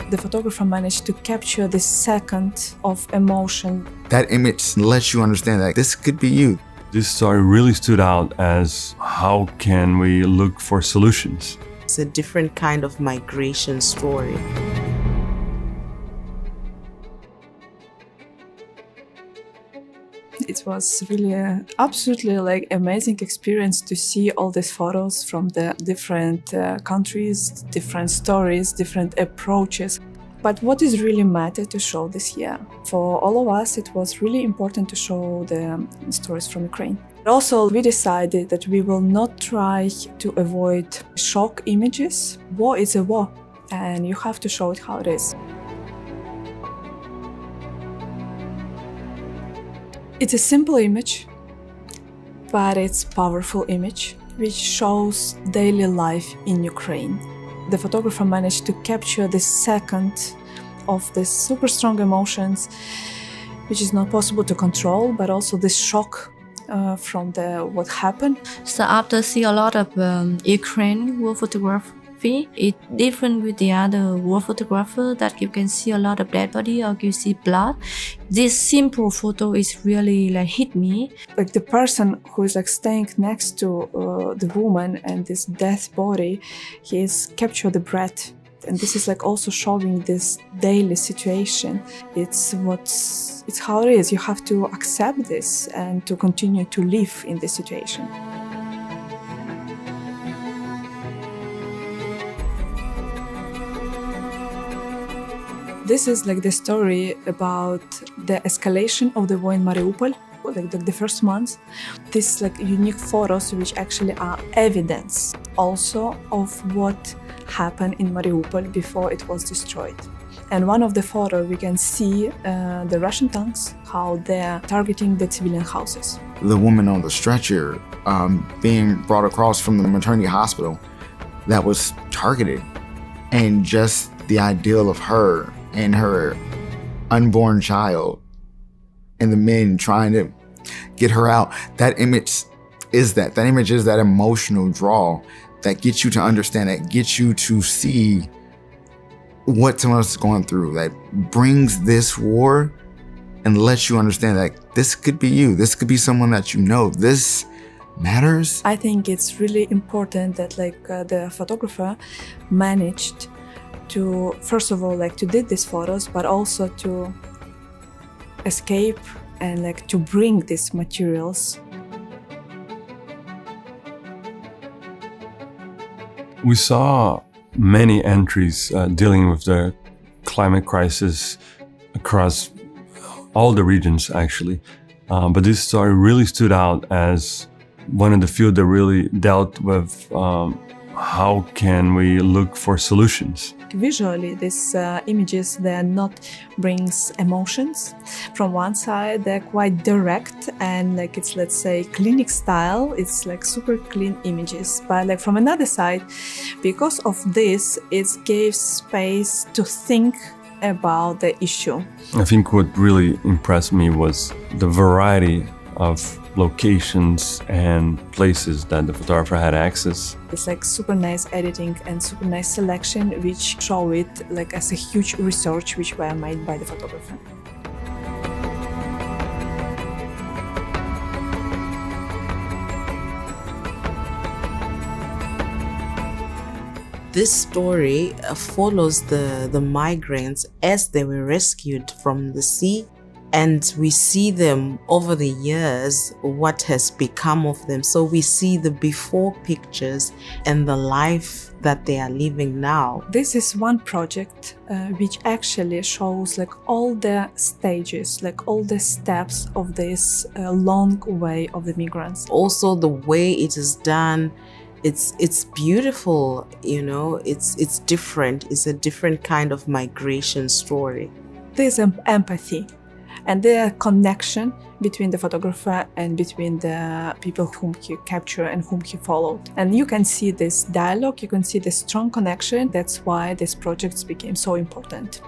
The photographer managed to capture this second of emotion. That image lets you understand that this could be you. This story really stood out as how can we look for solutions? It's a different kind of migration story. It was really absolutely amazing experience to see all these photos from the different countries, different stories, different approaches. But what is really mattered to show this year? For all of us, it was really important to show the stories from Ukraine. Also, we decided that we will not try to avoid shock images. War is a war, and you have to show it how it is. It's a simple image, but it's a powerful image, which shows daily life in Ukraine. The photographer managed to capture this second of these super strong emotions, which is not possible to control, but also this shock from what happened. So after see a lot of Ukraine war photography, it's different with the other war photographer that you can see a lot of dead body or you see blood. This simple photo is really hit me. The person who is staying next to the woman and this death body, he's captured the breath. And this is also showing this daily situation. It's how it is. You have to accept this and to continue to live in this situation. This is the story about the escalation of the war in Mariupol, the first months. These unique photos which actually are evidence also of what happened in Mariupol before it was destroyed. And one of the photos we can see the Russian tanks, how they're targeting the civilian houses. The woman on the stretcher being brought across from the maternity hospital that was targeted, and just the ideal of her and her unborn child and the men trying to get her out. That image is that emotional draw that gets you to understand, that gets you to see what someone else is going through, that brings this war and lets you understand that this could be you, this could be someone that you know, this matters. I think it's really important that the photographer managed to, first of all, to did these photos, but also to escape and to bring these materials. We saw many entries dealing with the climate crisis across all the regions, actually. But this story really stood out as one of the few that really dealt with how can we look for solutions. Visually, these images, they're not brings emotions. From one side, they're quite direct and it's, let's say, clinic style. It's super clean images. But from another side, because of this, it gave space to think about the issue. I think what really impressed me was the variety of locations and places that the photographer had access. It's super nice editing and super nice selection, which show it as a huge research which were made by the photographer. This story follows the migrants as they were rescued from the sea, and we see them over the years, what has become of them. So we see the before pictures and the life that they are living now. This is one project which actually shows all the stages, all the steps of this long way of the migrants. Also the way it is done, it's beautiful, it's different. It's a different kind of migration story. There's empathy and the connection between the photographer and between the people whom he captured and whom he followed. And you can see this dialogue, you can see the strong connection. That's why these projects became so important.